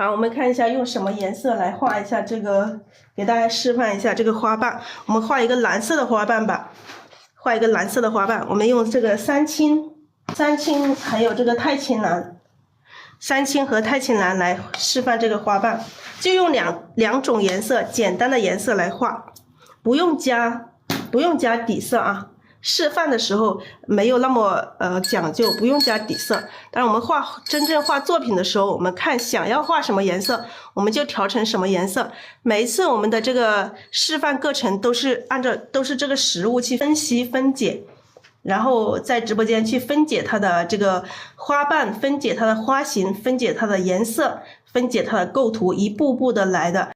好，我们看一下用什么颜色来画一下这个，给大家示范一下这个花瓣。我们画一个蓝色的花瓣吧，画一个蓝色的花瓣。我们用这个三青还有这个太青蓝，三青和太青蓝来示范这个花瓣，就用两种颜色，简单的颜色来画，不用加底色啊。示范的时候没有那么讲究，不用加底色。但是我们真正画作品的时候，我们看想要画什么颜色，我们就调成什么颜色。每一次我们的这个示范课程都是这个实物去分析分解，然后在直播间去分解它的这个花瓣，分解它的花型，分解它的颜色，分解它的构图，一步步的来的。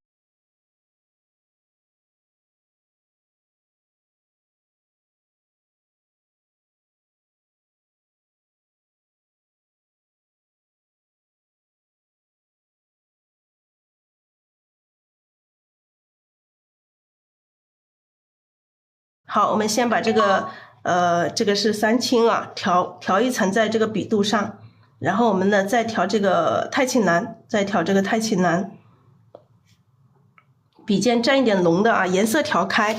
好，我们先把这个这个是三青啊，调一层在这个笔肚上，然后我们呢再调这个太青蓝，笔尖沾一点浓的啊，颜色调开，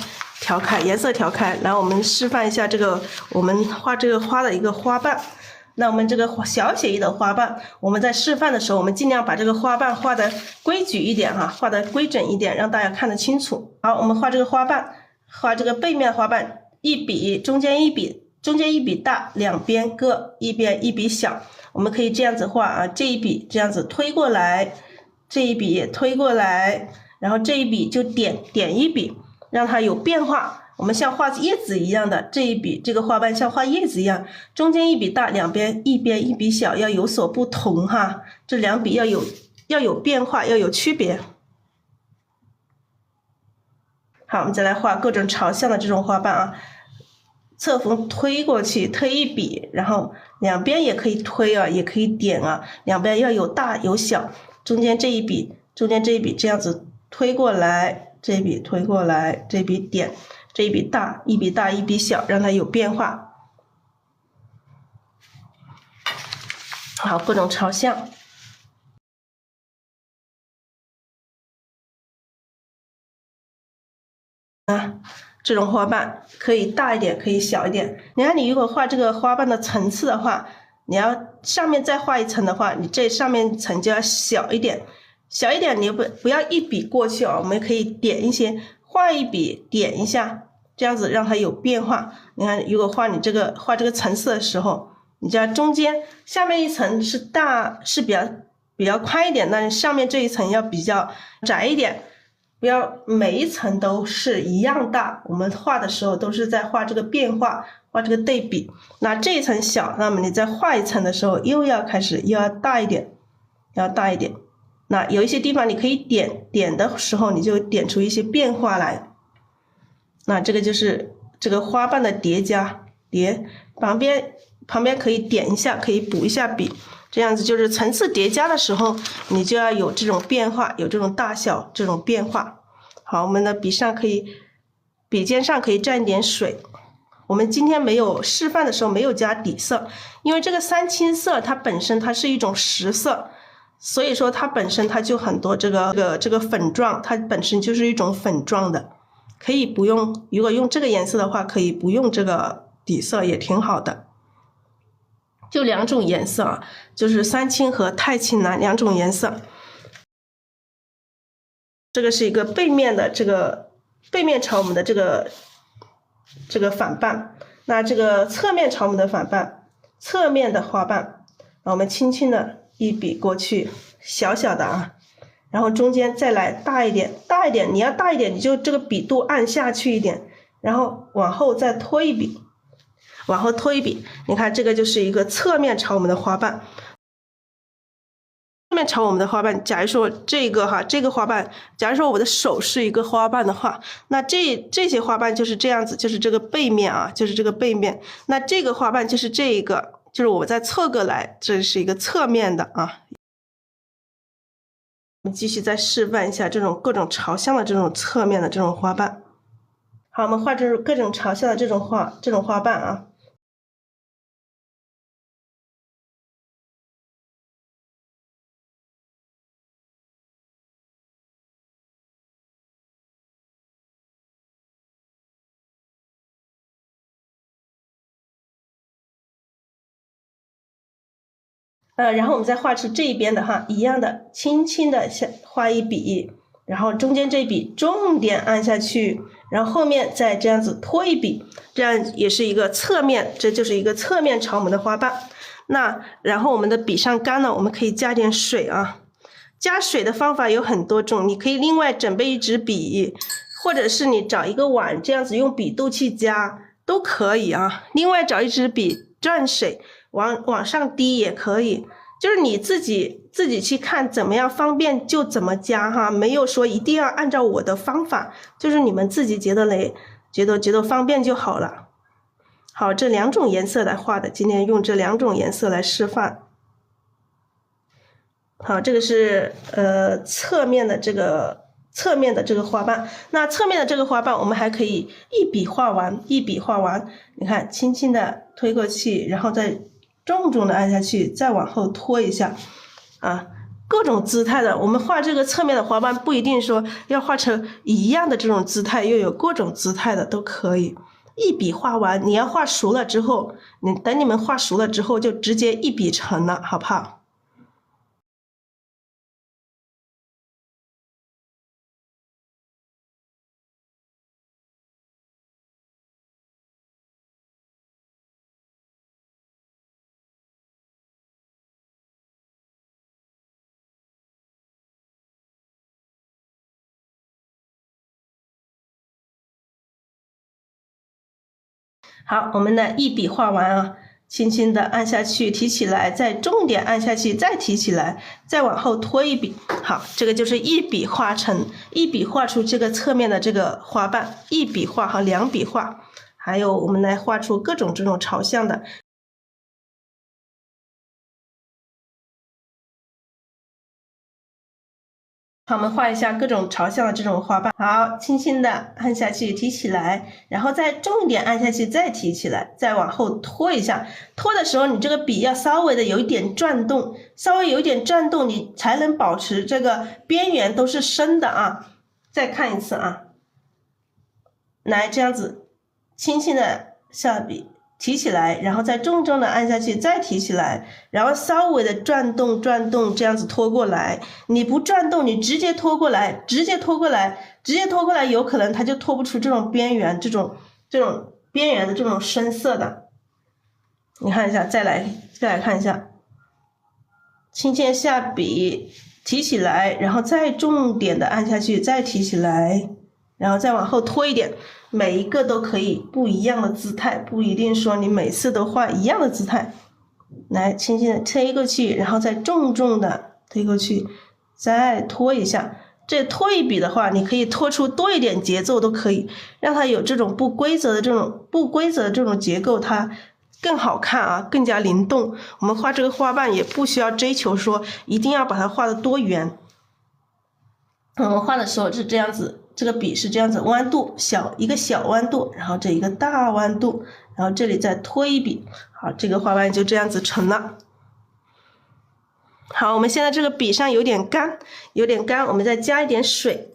颜色调开。然后我们示范一下这个我们画这个花的一个花瓣。那我们这个小写意的花瓣，我们在示范的时候，我们尽量把这个花瓣画的规矩一点哈，画的规整一点，让大家看得清楚。好，我们画这个花瓣。画这个背面花瓣，一笔中间一笔大，两边各一边一笔小。我们可以这样子画啊，这一笔这样子推过来，这一笔推过来，然后这一笔就点一笔，让它有变化。我们像画叶子一样的，这一笔这个花瓣像画叶子一样，中间一笔大，两边一笔小，要有所不同哈。这两笔要有变化，要有区别。好，我们再来画各种朝向的这种花瓣啊，侧锋推过去，推一笔，然后两边也可以推啊，也可以点啊，两边要有大有小，中间这一笔这样子推过来，这一笔推过来，这一笔点，这一笔大，一笔小，让它有变化。好，各种朝向。这种花瓣可以大一点，可以小一点。你看，你如果画这个花瓣的层次的话，你要上面再画一层的话，你这上面层就要小一点，你不要一笔过去啊，我们可以点一些，画一笔点一下，这样子让它有变化。你看，如果画这个层次的时候，你这样中间下面一层是比较宽一点，但是上面这一层要比较窄一点。不要每一层都是一样大，我们画的时候都是在画这个变化，画这个对比。那这一层小，那么你在画一层的时候又要大一点，那有一些地方你可以点的时候，你就点出一些变化来。那这个就是这个花瓣的叠加，旁边可以点一下，可以补一下笔。这样子就是层次叠加的时候，你就要有这种变化，有这种大小这种变化。好，我们的笔尖上可以沾一点水。我们今天没有示范的时候没有加底色，因为这个三青色它本身它是一种实色，所以说它本身它就很多这个粉状，它本身就是一种粉状的，可以不用。如果用这个颜色的话，可以不用这个底色也挺好的。就两种颜色啊，就是三青和太青蓝两种颜色。这个是一个背面的背面朝我们的这个反瓣，那这个侧面朝我们的反瓣，侧面的花瓣，我们轻轻的一笔过去，小小的啊，然后中间再来大一点，你要大一点，你就这个笔肚按下去一点，然后往后再拖一笔。你看这个就是一个侧面朝我们的花瓣，侧面朝我们的花瓣。假如说这个花瓣，假如说我的手是一个花瓣的话，那这些花瓣就是这样子，就是这个背面啊，就是这个背面。那这个花瓣就是这个，就是我再侧过来，这是一个侧面的啊。我们继续再示范一下这种各种朝向的这种侧面的这种花瓣。好，我们画出各种朝向的这种花瓣啊。然后我们再画出这一边的哈，一样的，轻轻的画一笔，然后中间这一笔重点按下去，然后后面再这样子拖一笔，这样也是一个侧面，这就是一个侧面朝我们的花瓣。那然后我们的笔上干了，我们可以加点水啊。加水的方法有很多种，你可以另外准备一支笔，或者是你找一个碗，这样子用笔肚去加都可以啊。另外找一支笔蘸水往上滴也可以，就是你自己去看怎么样方便就怎么加哈，没有说一定要按照我的方法，就是你们自己觉得方便就好了。好，这2种颜色来画的，今天用这2种颜色来示范。好，这个是侧面的这个花瓣。那侧面的这个花瓣，我们还可以一笔画完，一笔画完。你看，轻轻的推过去，然后再重重的按下去，再往后拖一下，啊，各种姿态的。我们画这个侧面的花瓣，不一定说要画成一样的这种姿态，又有各种姿态的都可以。一笔画完，你要画熟了之后，等你们画熟了之后，就直接一笔成了，好不好？好，我们的一笔画完啊，轻轻的按下去，提起来，再重点按下去，再提起来，再往后拖一笔。好，这个就是一笔画出这个侧面的这个花瓣，一笔画和2笔画，还有我们来画出各种这种朝向的。好，我们画一下各种朝向的这种花瓣。好，轻轻的按下去，提起来，然后再重点按下去，再提起来，再往后拖一下。拖的时候，你这个笔要稍微的有一点转动，稍微有一点转动，你才能保持这个边缘都是深的啊。再看一次啊，来这样子，轻轻的下笔。提起来，然后再重重的按下去，再提起来，然后稍微的转动，这样子拖过来。你不转动，你直接拖过来，有可能它就拖不出这种边缘，这种边缘的这种深色的。你看一下，再来看一下，轻轻下笔，提起来，然后再重点的按下去，再提起来，然后再往后拖一点。每一个都可以不一样的姿态，不一定说你每次都画一样的姿态。来，轻轻的推过去，然后再重重的推过去，再拖一下。这拖一笔的话，你可以拖出多一点节奏都可以，让它有这种不规则的这种结构，它更好看啊，更加灵动。我们画这个花瓣也不需要追求说一定要把它画得多圆。我们画的时候是这样子。这个笔是这样子，弯度一个小弯度，然后这一个大弯度，然后这里再拖一笔，好，这个花瓣就这样子成了。好，我们现在这个笔上有点干，我们再加一点水，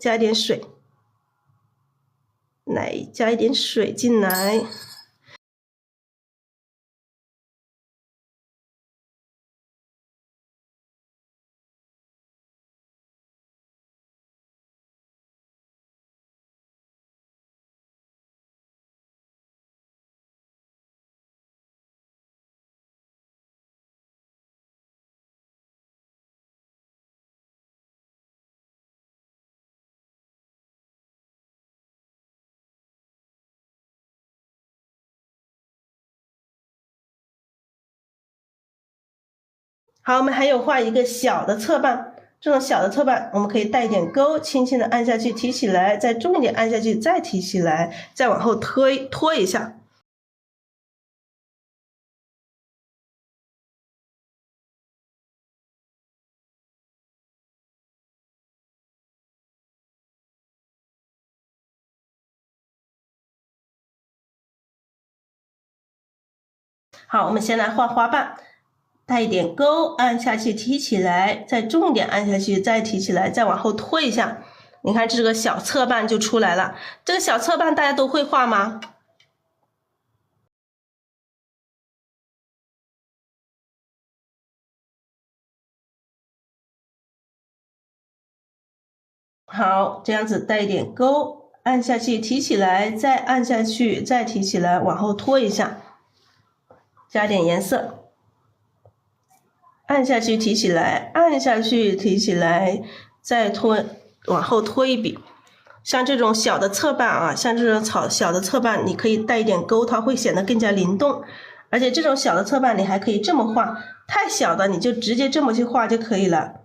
来加一点水进来。好，我们还有画一个小的侧瓣，这种小的侧瓣我们可以带一点钩，轻轻的按下去，提起来，再重点按下去，再提起来，再往后拖一下。好，我们先来画花瓣。带一点钩，按下去，提起来，再重点按下去，再提起来，再往后拖一下。你看这个小侧瓣就出来了。这个小侧瓣大家都会画吗？好，这样子带一点勾，按下去提起来，再按下去，再提起来，往后拖一下，加点颜色，按下去提起来，按下去提起来，再拖，往后拖一笔。像这种小的侧瓣啊，像这种小的侧瓣，你可以带一点勾，它会显得更加灵动。而且这种小的侧瓣，你还可以这么画，太小的你就直接这么去画就可以了。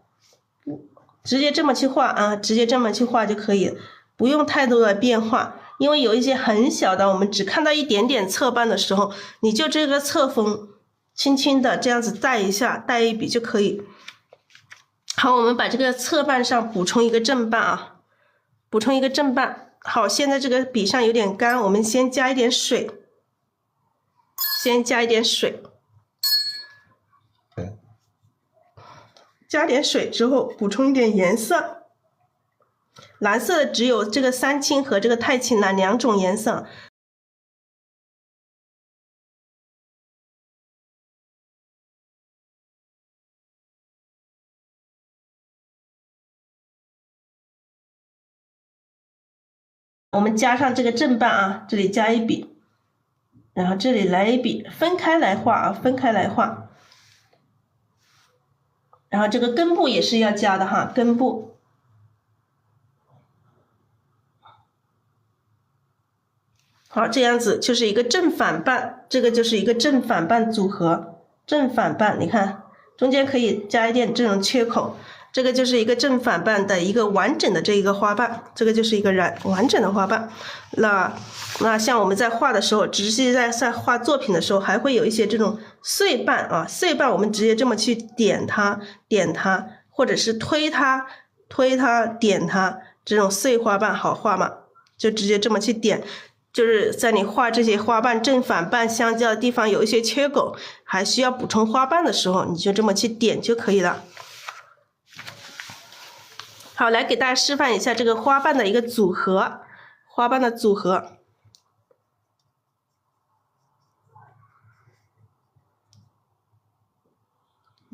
直接这么去画啊，直接这么去画就可以，不用太多的变化。因为有一些很小的，我们只看到一点点侧瓣的时候，你就这个侧锋轻轻的这样子带一下，带一笔就可以。好，我们把这个侧瓣上补充一个正瓣啊，补充一个正瓣。好，现在这个笔上有点干，我们先加一点水，先加一点水。加点水之后，补充一点颜色。蓝色的只有这个三青和这个太青蓝两种颜色。我们加上这个正瓣啊，这里加一笔，然后这里来一笔，分开来画啊，分开来画。然后这个根部也是要加的哈，根部。好，这样子就是一个正反瓣，这个就是一个正反瓣组合。正反瓣，你看中间可以加一点这种缺口，这个就是一个正反瓣的一个完整的这一个花瓣，这个就是一个完整的花瓣。那像我们在画的时候，直接在画作品的时候，还会有一些这种碎瓣啊，碎瓣我们直接这么去点它，或者是推它，点它，这种碎花瓣好画吗？就直接这么去点。就是在你画这些花瓣正反瓣相交的地方有一些缺口，还需要补充花瓣的时候，你就这么去点就可以了。好，来给大家示范一下这个花瓣的一个组合，花瓣的组合。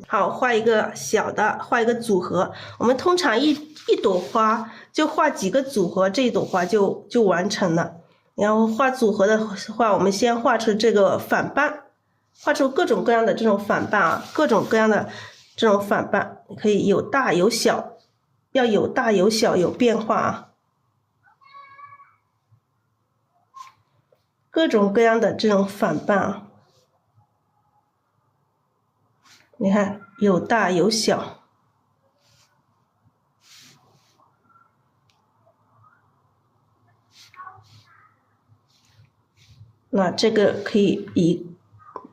好，画一个小的，画一个组合。我们通常一朵花就画几个组合，这一朵花就完成了。然后画组合的话，我们先画出这个反瓣，画出各种各样的这种反瓣啊，各种各样的这种反瓣，可以有大有小，要有大有小，有变化啊。各种各样的这种反瓣啊，你看有大有小。那这个可以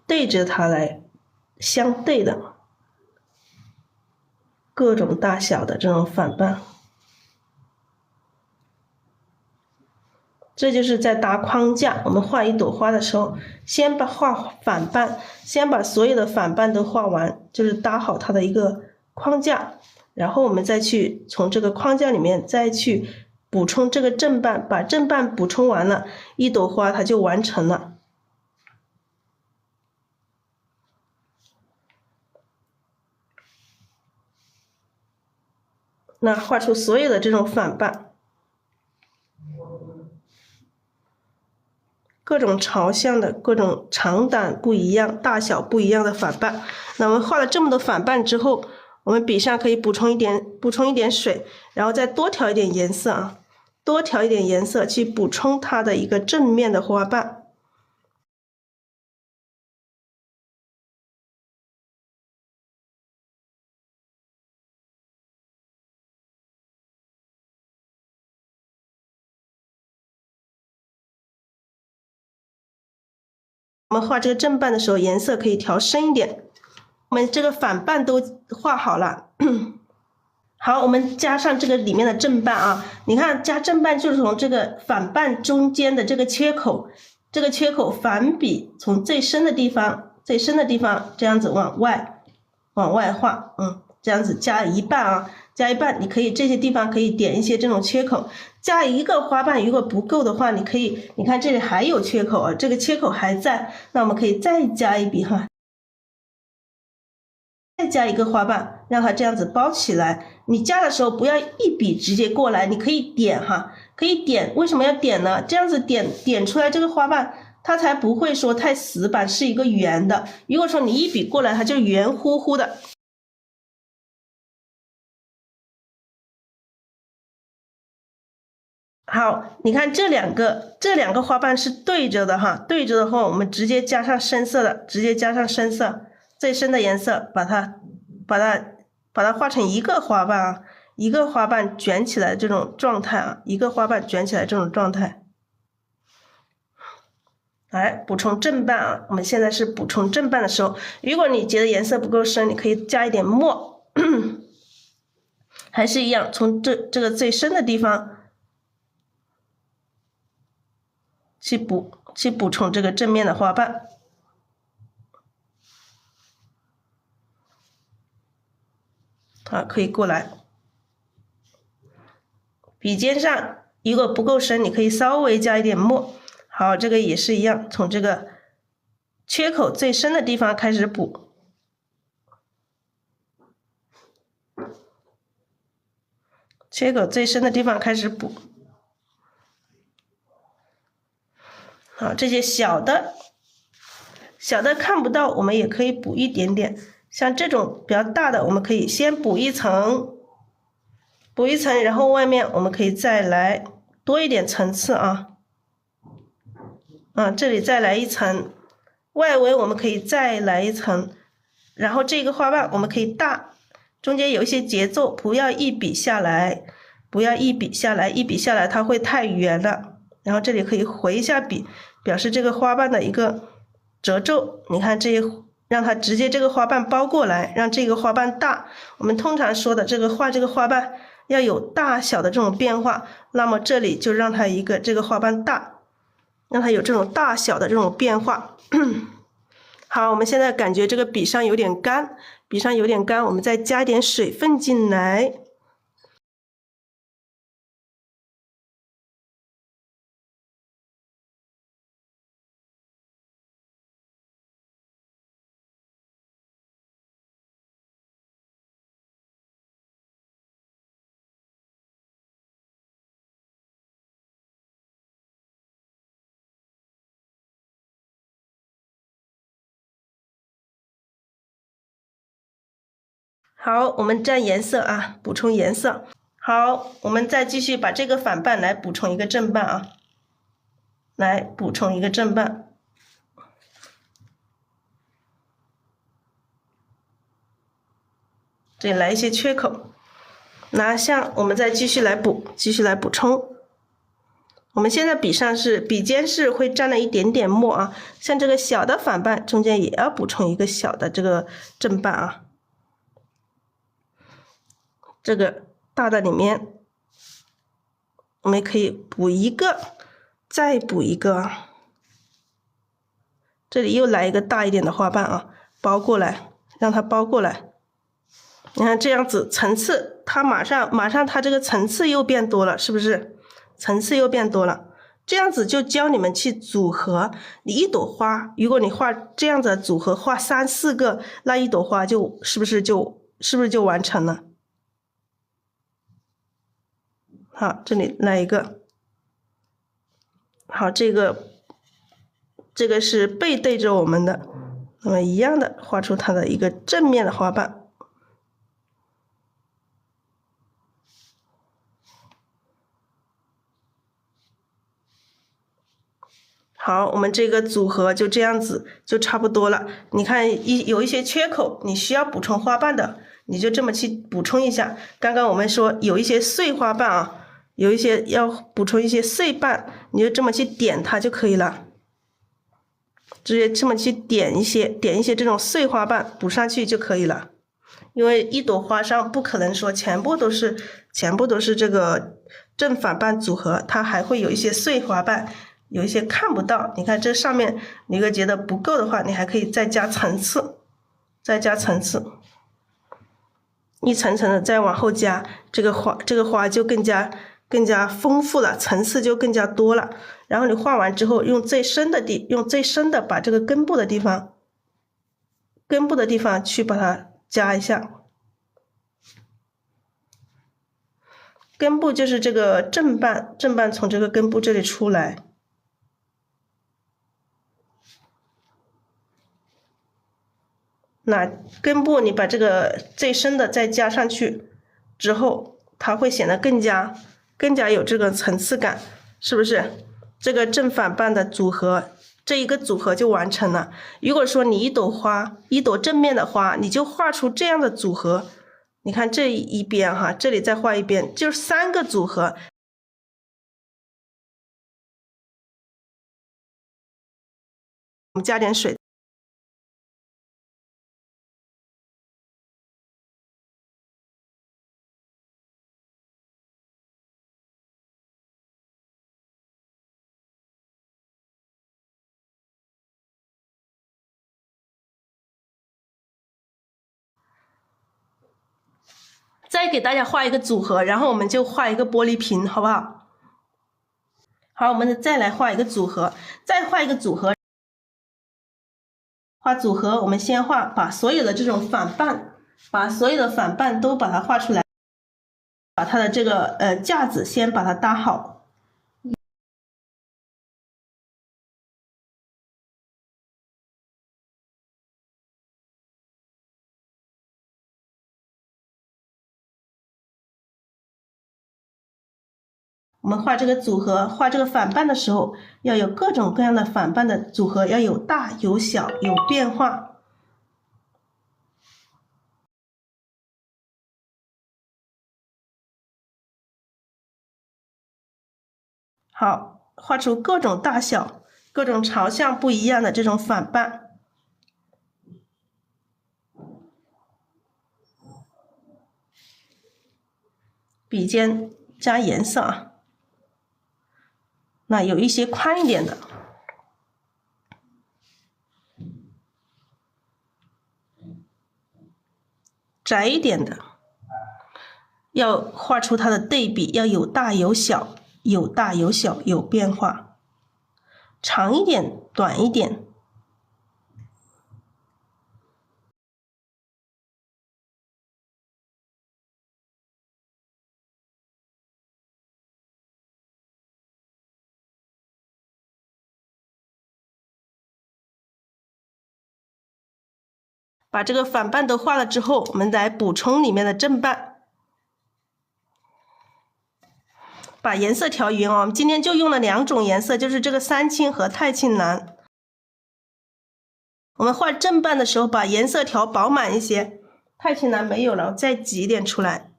对着它来相对的各种大小的这种反瓣，这就是在搭框架。我们画一朵花的时候，先画反瓣，先把所有的反瓣都画完，就是搭好它的一个框架，然后我们再去从这个框架里面再去补充这个正瓣，把正瓣补充完了，一朵花它就完成了。那画出所有的这种反瓣，各种朝向的、各种长短不一样、大小不一样的反瓣。那我们画了这么多反瓣之后，我们笔上可以补充一点水，然后再多调一点颜色啊，多调一点颜色去补充它的一个正面的花瓣。我们画这个正瓣的时候，颜色可以调深一点。我们这个反瓣都画好了，好，我们加上这个里面的正瓣啊，你看加正瓣就是从这个反瓣中间的这个缺口，反笔从最深的地方这样子往外画，这样子加一半啊，加一半，你可以这些地方可以点一些这种缺口，加一个花瓣，如果不够的话，你看这里还有缺口啊，这个缺口还在，那我们可以再加一笔哈，再加一个花瓣，让它这样子包起来，你加的时候不要一笔直接过来，你可以点哈，可以点。为什么要点呢？这样子点出来这个花瓣，它才不会说太死板，是一个圆的。如果说你一笔过来，它就圆乎乎的。好，你看这两个花瓣是对着的哈，对着的话，我们直接加上深色的，直接加上深色，最深的颜色，把它画成一个花瓣啊，一个花瓣卷起来这种状态啊，一个花瓣卷起来这种状态。来补充正瓣啊，我们现在是补充正瓣的时候，如果你觉得颜色不够深，你可以加一点墨，还是一样，从这个最深的地方。去补充这个正面的花瓣，好，可以过来。笔尖上如果不够深，你可以稍微加一点墨。好，这个也是一样，从这个缺口最深的地方开始补。缺口最深的地方开始补。好，这些小的看不到，我们也可以补一点点。像这种比较大的，我们可以先补一层，然后外面我们可以再来多一点层次啊。这里再来一层，外围我们可以再来一层，然后这个花瓣我们可以大，中间有一些节奏，不要一笔下来，一笔下来它会太圆了。然后这里可以回一下笔，表示这个花瓣的一个褶皱。你看这让它直接这个花瓣包过来，让这个花瓣大。我们通常说的画这个花瓣要有大小的这种变化，那么这里就让它这个花瓣大，让它有这种大小的这种变化。好，我们现在感觉这个笔上有点干，我们再加一点水分进来。好，我们蘸颜色啊，补充颜色。好，我们再继续把这个反瓣来补充一个正瓣啊，来补充一个正瓣。这里来一些缺口，拿像我们再继续来补充。我们现在笔尖是会沾了一点点墨啊，像这个小的反瓣中间也要补充一个小的这个正瓣啊。这个大的里面，我们可以补一个，再补一个。这里又来一个大一点的花瓣啊，包过来，让它包过来。你看这样子层次，它马上它这个层次又变多了，是不是？层次又变多了。这样子就教你们去组合。你一朵花，如果你画这样子的组合，画3、4个，那一朵花是不是就完成了？好，这里来一个。好，这个是背对着我们的，那么一样的画出它的一个正面的花瓣。好，我们这个组合就这样子就差不多了。你看有一些缺口，你需要补充花瓣的，你就这么去补充一下。刚刚我们说有一些碎花瓣啊，有一些要补充一些碎瓣，你就这么去点它就可以了。直接这么去点一些这种碎花瓣补上去就可以了。因为一朵花上不可能说全部都是这个正反瓣组合，它还会有一些碎花瓣。有一些看不到，你看这上面，你如果觉得不够的话，你还可以再加层次，一层层的再往后加，这个花就更加丰富了，层次就更加多了。然后你画完之后，用最深的把这个根部的地方去把它加一下。根部就是这个正半，正半从这个根部这里出来。那根部你把这个最深的再加上去之后，它会显得更加有这个层次感，是不是？这个正反半的组合，这一个组合就完成了。如果说你一朵花，一朵正面的花，你就画出这样的组合，你看这一边哈，这里再画一边，就是3个组合。我们加点水。再给大家画一个组合，然后我们就画一个玻璃瓶，好不好？好，我们再来画一个组合，再画一个组合。画组合，我们先把所有的这种反半，把所有的反半都把它画出来，把它的这个架子先把它搭好。我们画这个组合，画这个反半的时候，要有各种各样的反半的组合，要有大有小，有变化。好，画出各种大小、各种朝向不一样的这种反半。笔尖加颜色啊。那有一些宽一点的，窄一点的，要画出它的对比，要有大有小，有大有小，有变化。长一点，短一点。把这个反半都画了之后，我们来补充里面的正半。把颜色调匀哦，我们今天就用了2种颜色，就是这个三青和太青蓝。我们画正半的时候，把颜色调饱满一些，太青蓝没有了，再挤一点出来。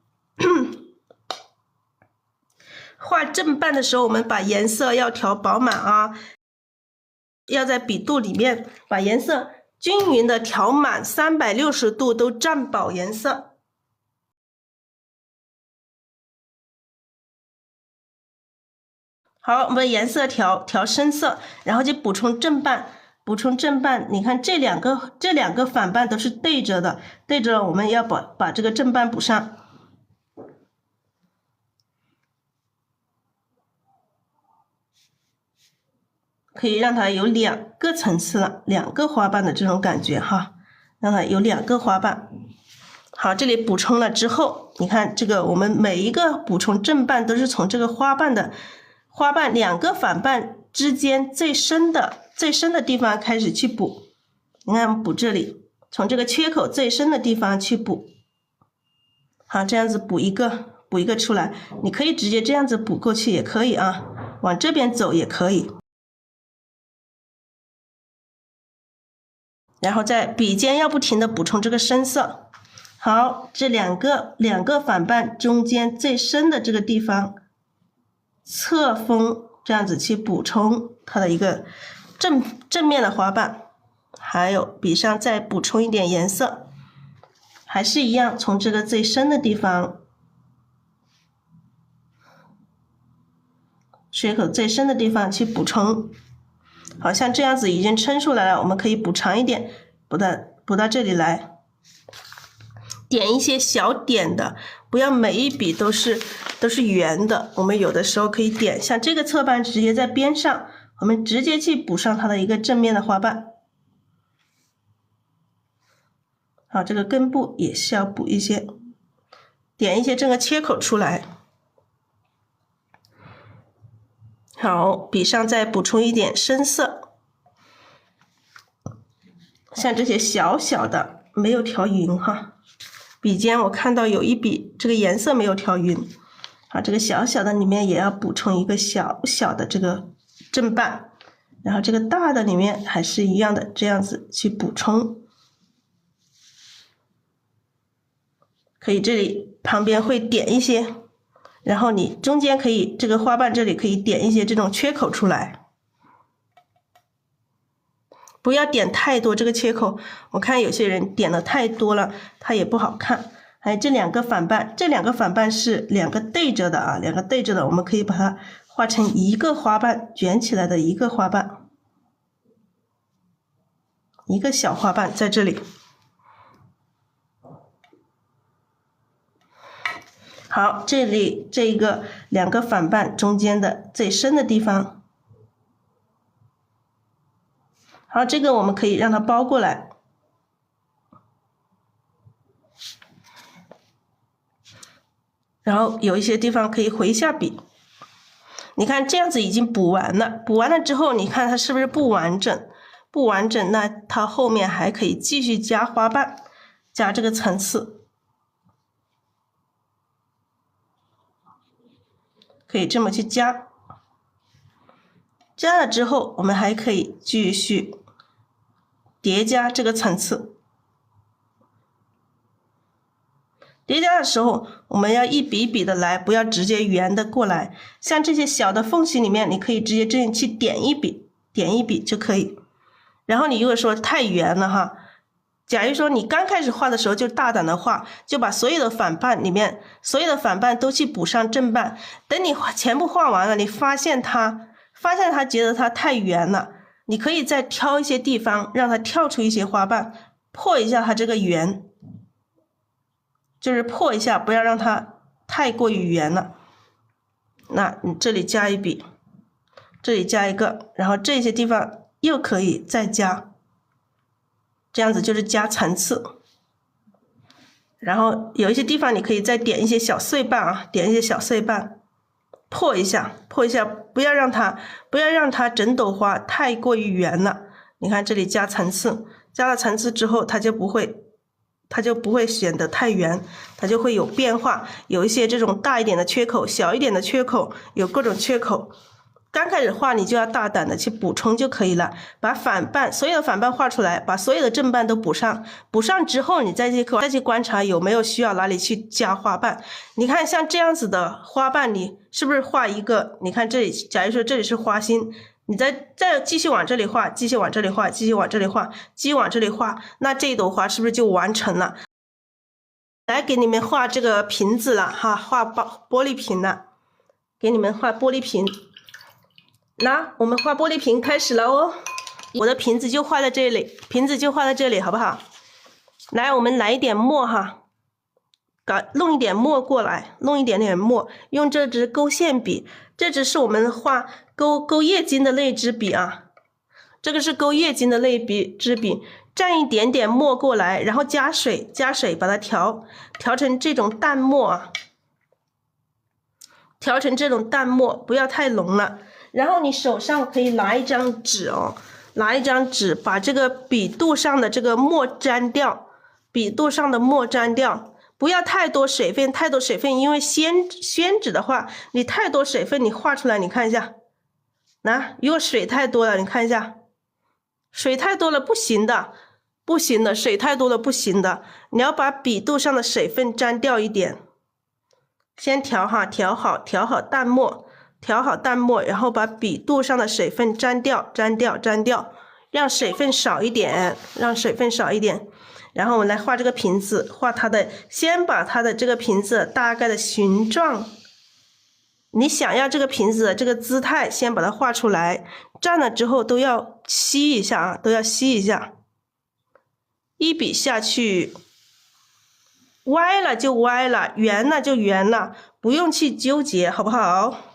画正半的时候，我们把颜色要调饱满啊，要在笔肚里面把颜色均匀的调满，360度都占饱颜色。好，我们颜色调深色，然后就补充正半。补充正半，你看这两个反半都是对着的，对着我们要把这个正半补上。可以让它有2个层次了，2个花瓣的这种感觉哈，让它有2个花瓣。好，这里补充了之后，你看这个我们每一个补充正半都是从这个花瓣2个反瓣之间最深的地方开始去补。你看补这里，从这个缺口最深的地方去补。好，这样子补一个出来，你可以直接这样子补过去也可以啊，往这边走也可以。然后在笔尖要不停的补充这个深色。好，这两个反瓣中间最深的这个地方，侧锋这样子去补充它的一个正面的花瓣。还有笔上再补充一点颜色，还是一样，从这个最深的地方，缺口最深的地方去补充。好像这样子已经撑出来了，我们可以补长一点，补到这里来，点一些小点的，不要每一笔都是圆的，我们有的时候可以点，像这个侧瓣直接在边上，我们直接去补上它的一个正面的花瓣。好，这个根部也是要补一些，点一些这个缺口出来。好，笔上再补充一点深色，像这些小小的没有调匀哈。笔尖我看到有一笔这个颜色没有调匀，啊，这个小小的里面也要补充一个小小的这个正半，然后这个大的里面还是一样的，这样子去补充。可以这里旁边会点一些，然后你中间可以这个花瓣这里可以点一些这种缺口出来，不要点太多这个缺口，我看有些人点的太多了，它也不好看。还有这两个反瓣，这两个反瓣是两个对着的啊，两个对着的，我们可以把它画成一个花瓣，卷起来的一个花瓣，一个小花瓣在这里。好，这里这个两个反瓣中间的最深的地方，好，这个我们可以让它包过来。然后有一些地方可以回一下笔，你看这样子已经补完了，补完了之后，你看它是不是不完整？不完整，那它后面还可以继续加花瓣，加这个层次，可以这么去加。加了之后，我们还可以继续叠加这个层次。叠加的时候，我们要一笔一笔的来，不要直接圆的过来。像这些小的缝隙里面，你可以直接这样去点一笔，点一笔就可以。然后你如果说太圆了哈，假如说你刚开始画的时候就大胆的画，就把所有的反瓣里面，所有的反瓣都去补上正瓣。等你全部画完了，你发现它觉得它太圆了，你可以再挑一些地方，让它跳出一些花瓣，破一下它这个圆。就是破一下，不要让它太过于圆了。那你这里加一笔，这里加一个，然后这些地方又可以再加，这样子就是加层次。然后有一些地方你可以再点一些小碎瓣啊，点一些小碎瓣，破一下，破一下，不要让它整朵花太过于圆了。你看这里加层次，加了层次之后，它就不会显得太圆，它就会有变化，有一些这种大一点的缺口，小一点的缺口，有各种缺口。刚开始画你就要大胆的去补充就可以了，把反瓣所有的反瓣画出来，把所有的正瓣都补上，补上之后你再去观察有没有需要哪里去加花瓣。你看像这样子的花瓣，你是不是画一个？你看这里，假如说这里是花心，你再继续往这里画，继续往这里画，继续往这里画，继续往这里画，那这一朵花是不是就完成了？来给你们画这个瓶子了哈，画玻璃瓶了，给你们画玻璃瓶。那我们画玻璃瓶开始了哦，我的瓶子就画在这里，瓶子就画在这里，好不好？来，我们来一点墨哈，弄一点墨过来，弄一点点墨，用这支勾线笔，这支是我们画勾叶筋的那支笔啊，这个是勾叶筋的那支笔，蘸一点点墨过来，然后加水把它调成这种淡墨啊，调成这种淡墨，不要太浓了。然后你手上可以拿一张纸哦，拿一张纸把这个笔肚上的这个墨沾掉，笔肚上的墨沾掉，不要太多水分，因为宣纸的话，你太多水分你画出来，你看一下，如果水太多了，你看一下，水太多了不行的，水太多了不行的，你要把笔肚上的水分沾掉一点，先调好淡墨。调好淡墨，然后把笔肚上的水分沾掉，让水分少一点，然后我们来画这个瓶子，先把它的这个瓶子大概的形状，你想要这个瓶子的这个姿态，先把它画出来，蘸了之后都要吸一下啊，一笔下去，歪了就歪了，圆了就圆了，不用去纠结，好不好？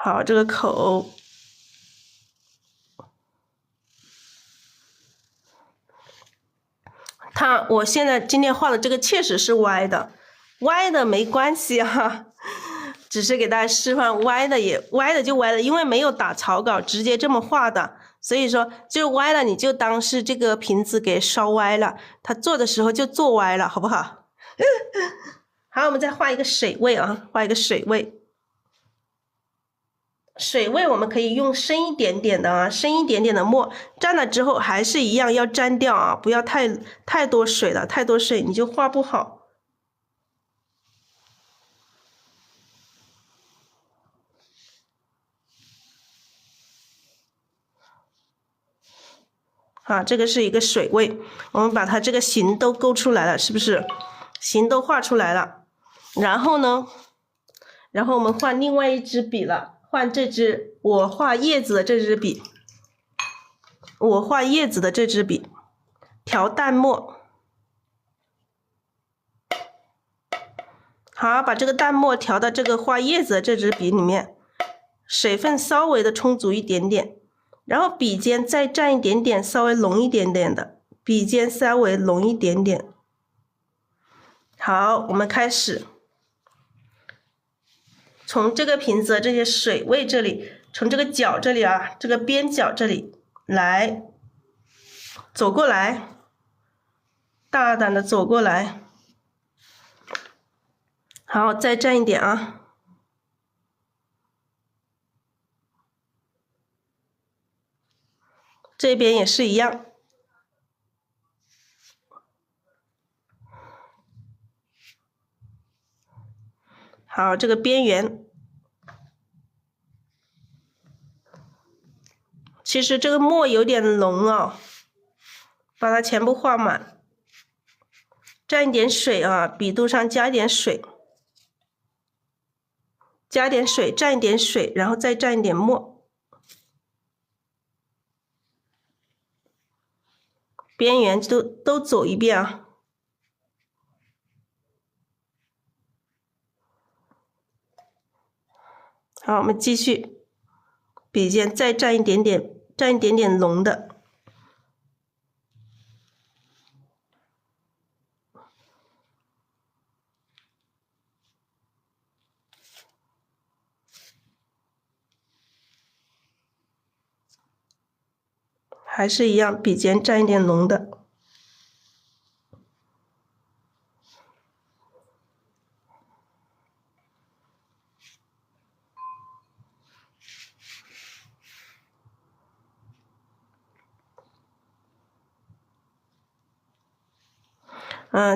好，这个口看我现在今天画的这个确实是歪的，歪的没关系哈，只是给大家示范歪的也歪的就歪了，因为没有打草稿，直接这么画的，所以说就歪了，你就当是这个瓶子给烧歪了，它做的时候就做歪了，好不好？好，我们再画一个水位啊，画一个水位。水位我们可以用深一点点的啊，深一点点的墨，沾了之后还是一样要沾掉啊，不要太多水了，太多水你就画不好。啊，这个是一个水位，我们把它这个形都勾出来了，是不是？形都画出来了，然后呢，然后我们换另外一支笔了。换这支我画叶子的这支笔，我画叶子的这支笔，调淡墨。好，把这个淡墨调到这个画叶子的这支笔里面，水分稍微的充足一点点，然后笔尖再蘸一点点，稍微浓一点点的，笔尖稍微浓一点点。好，我们开始。从这个瓶子的这些水位这里，从这个角这里啊，这个边角这里来走过来，大胆的走过来。好，再蘸一点啊。这边也是一样。好，这个边缘。其实这个墨有点浓哦，把它全部画满，蘸一点水啊，笔肚上加一点水，加点水，蘸一点水，然后再蘸一点墨，边缘都走一遍啊。好，我们继续，笔尖再蘸一点点，蘸一点点浓的。还是一样，笔尖蘸一点浓的。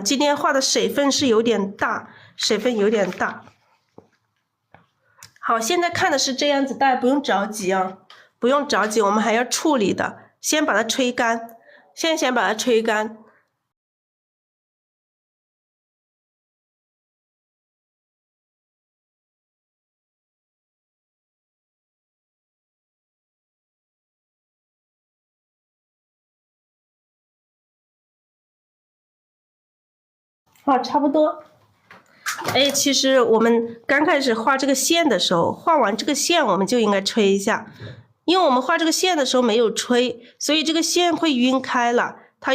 今天画的水分是有点大，水分有点大。好，现在看的是这样子，大家不用着急啊，不用着急，我们还要处理的，先把它吹干，先把它吹干。好，差不多。哎，其实我们刚开始画这个线的时候，画完这个线我们就应该吹一下，因为我们画这个线的时候没有吹，所以这个线会晕开了，它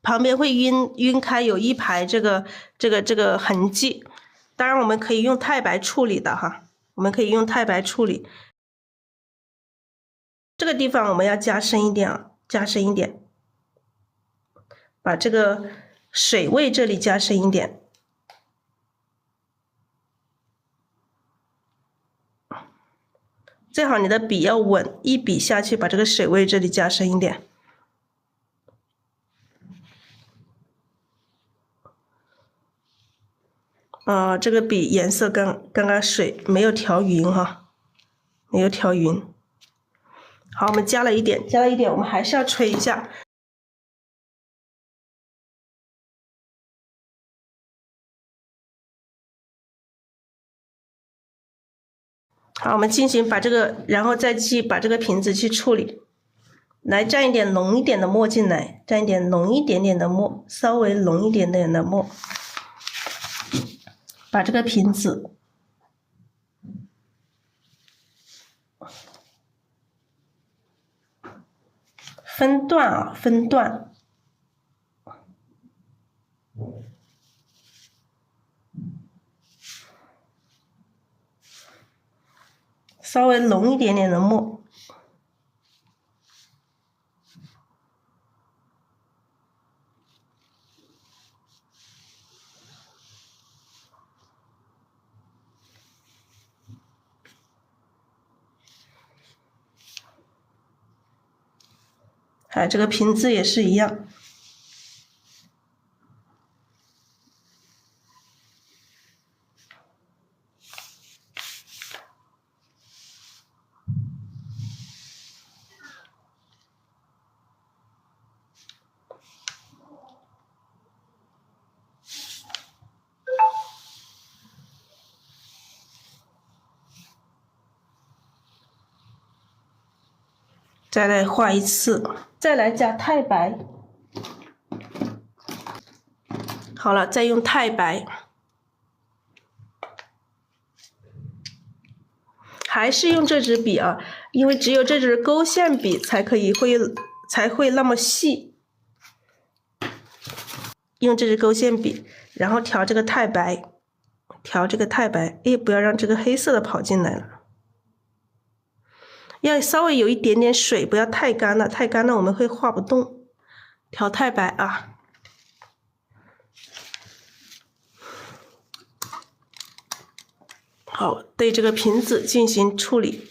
旁边会晕开，有一排这个痕迹。当然我们可以用太白处理的哈，我们可以用太白处理。这个地方我们要加深一点啊，加深一点，把这个水位这里加深一点。最好你的笔要稳，一笔下去把这个水位这里加深一点。这个笔颜色刚刚水没有调匀哈，没有调匀。好，我们加了一点，我们还是要吹一下。好，我们进行把这个，然后再去把这个瓶子去处理。来蘸一点浓一点的墨进来，蘸一点浓一点点的墨，稍微浓一点点的墨，把这个瓶子分段啊，分段。稍微浓一点点的墨。这个瓶子也是一样。再来画一次，再来加太白。好了，再用太白，还是用这支笔啊，因为只有这支勾线笔才会那么细。用这支勾线笔，然后调这个太白，不要让这个黑色的跑进来了。要稍微有一点点水，不要太干了，太干了我们会画不动。调太白啊，好，对这个瓶子进行处理。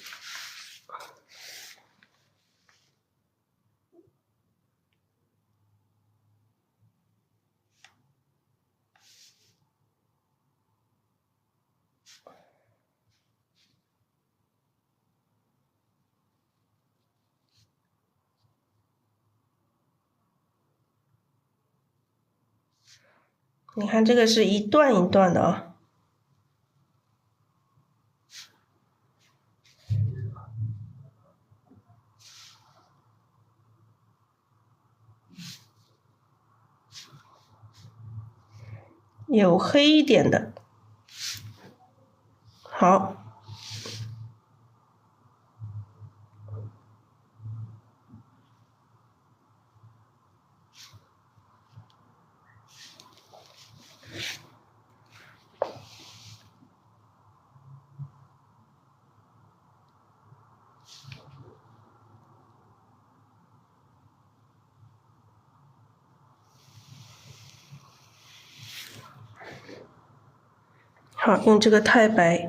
你看这个是一段一段的啊。有黑一点的，好。好，用这个太白。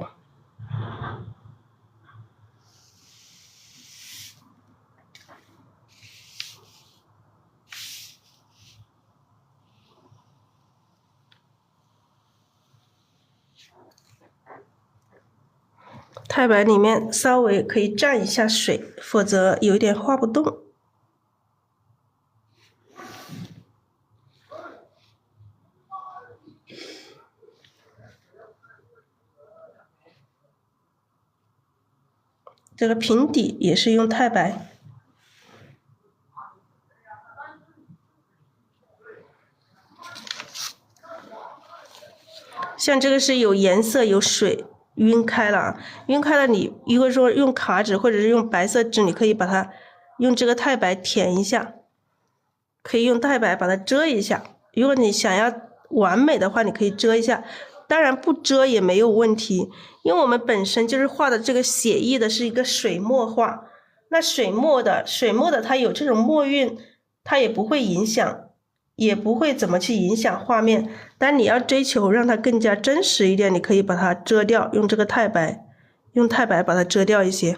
太白里面稍微可以蘸一下水，否则有点画不动。这个瓶底也是用太白。像这个是有颜色有水晕开了，你如果说用卡纸或者是用白色纸，你可以把它用这个太白填一下，可以用太白把它遮一下。如果你想要完美的话，你可以遮一下，当然不遮也没有问题，因为我们本身就是画的这个写意的是一个水墨画，那水墨的它有这种墨韵，它也不会影响。也不会怎么去影响画面，但你要追求让它更加真实一点，你可以把它遮掉，用这个太白，把它遮掉一些。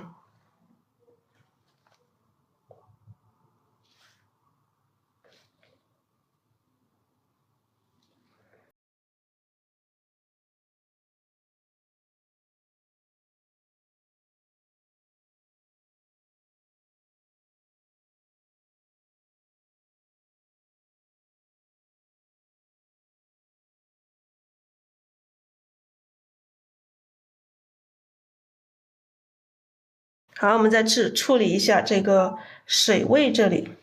好，我们再处理一下这个水位这里。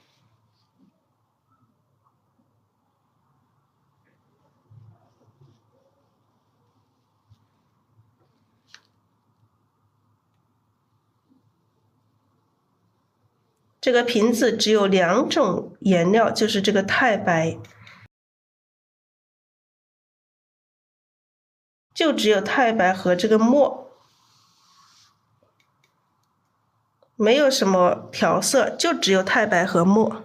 这个瓶子只有2种颜料，就是这个太白就只有太白和这个墨，没有什么调色，就只有太白和墨。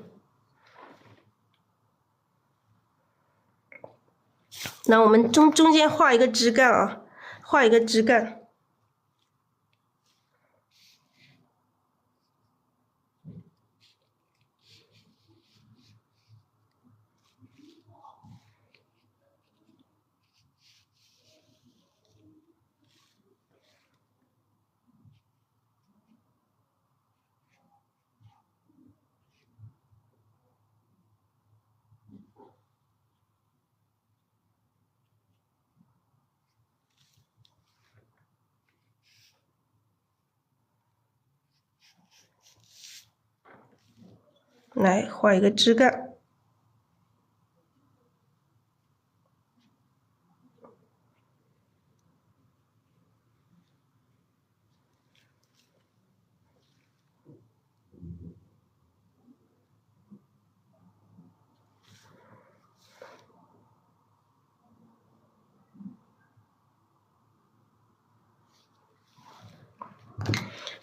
那我们中间画一个枝干啊，画一个枝干。来画一个枝干。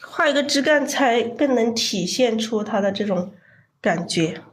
画一个枝干才更能体现出它的这种感觉。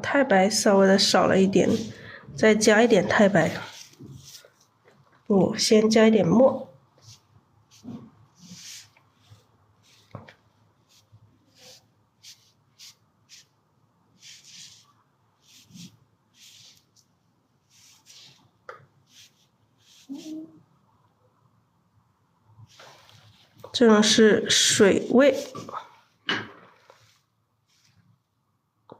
太白稍微的少了一点，再加一点太白。先加一点墨。这种是水位，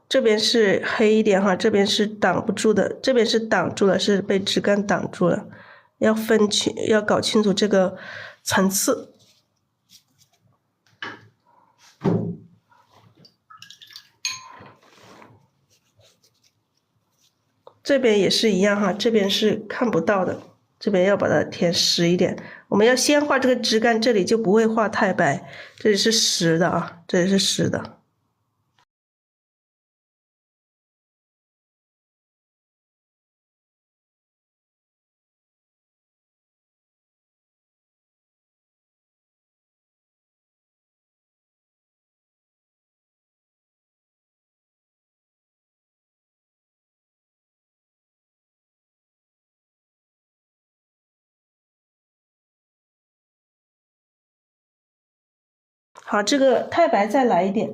这边是黑一点哈，这边是挡不住的，这边是挡住了，是被枝干挡住了，要搞清楚这个层次。这边也是一样哈，这边是看不到的，这边要把它填实一点。我们要先画这个枝干，这里就不会画太白，这里是实的啊，这里是实的。好，这个太白再来一点，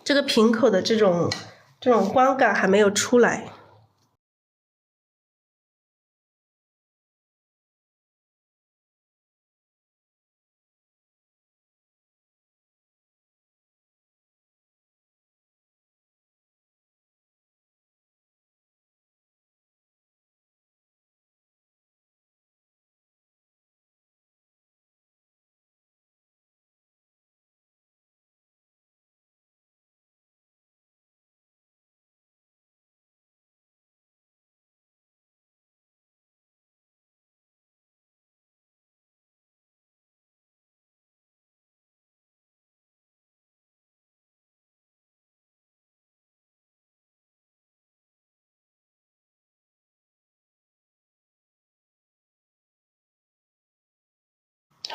这个瓶口的这种光感还没有出来。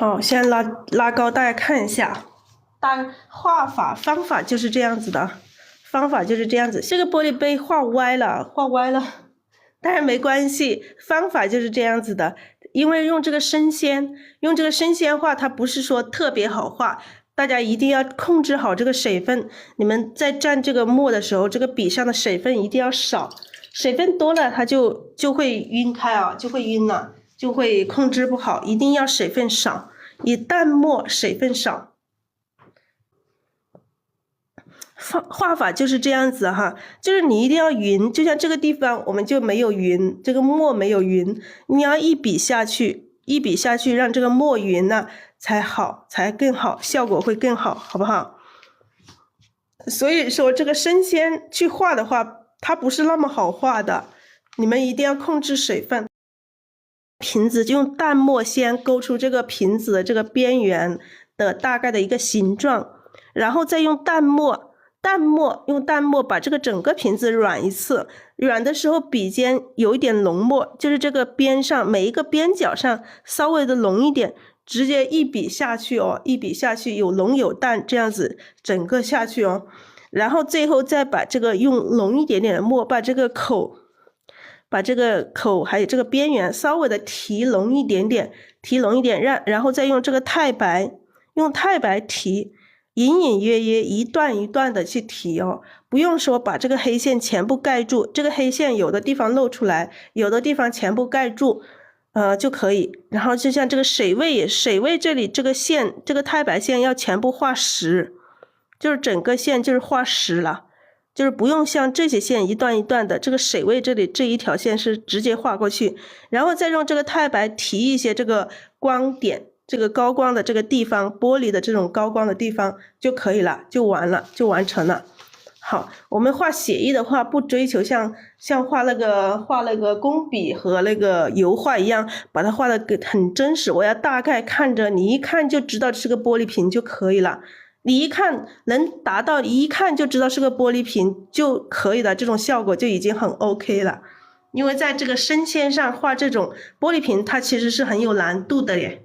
好，先拉高，大家看一下，画法方法就是这样子的，方法就是这样子。这个玻璃杯画歪了，但是没关系，方法就是这样子的。因为用这个生鲜画，它不是说特别好画，大家一定要控制好这个水分。你们在蘸这个墨的时候，这个笔上的水分一定要少，水分多了它就会晕开啊，就会晕了，就会控制不好，一定要水分少，以淡墨水分少。画法就是这样子哈，就是你一定要匀，就像这个地方我们就没有匀，这个墨没有匀，你要一笔下去让这个墨匀了才好，才更好，效果会更好，好不好？所以说这个生鲜去画的话，它不是那么好画的，你们一定要控制水分。瓶子就用淡墨先勾出这个瓶子的这个边缘的大概的一个形状，然后再用淡墨把这个整个瓶子软一次，软的时候笔尖有一点浓墨，就是这个边上每一个边角上稍微的浓一点，直接一笔下去哦，一笔下去有浓有淡，这样子整个下去哦，然后最后再把这个用浓一点点的墨把这个口还有这个边缘稍微的提浓一点点，然后再用这个太白提，隐隐约约一段一段的去提哦，不用说把这个黑线全部盖住，这个黑线有的地方露出来，有的地方全部盖住就可以。然后就像这个水位这里这个线，这个太白线要全部画实，就是整个线就是画实了，就是不用像这些线一段一段的，这个水位这里这一条线是直接画过去，然后再用这个太白提一些这个光点，这个高光的这个地方，玻璃的这种高光的地方就可以了，就完成了。好，我们画写意的话，不追求像画那个工笔和那个油画一样，把它画的很真实。我要大概看着，你一看就知道是个玻璃瓶就可以了。你一看能达到一看就知道是个玻璃瓶就可以了，这种效果就已经很 OK 了。因为在这个生鲜上画这种玻璃瓶，它其实是很有难度的耶。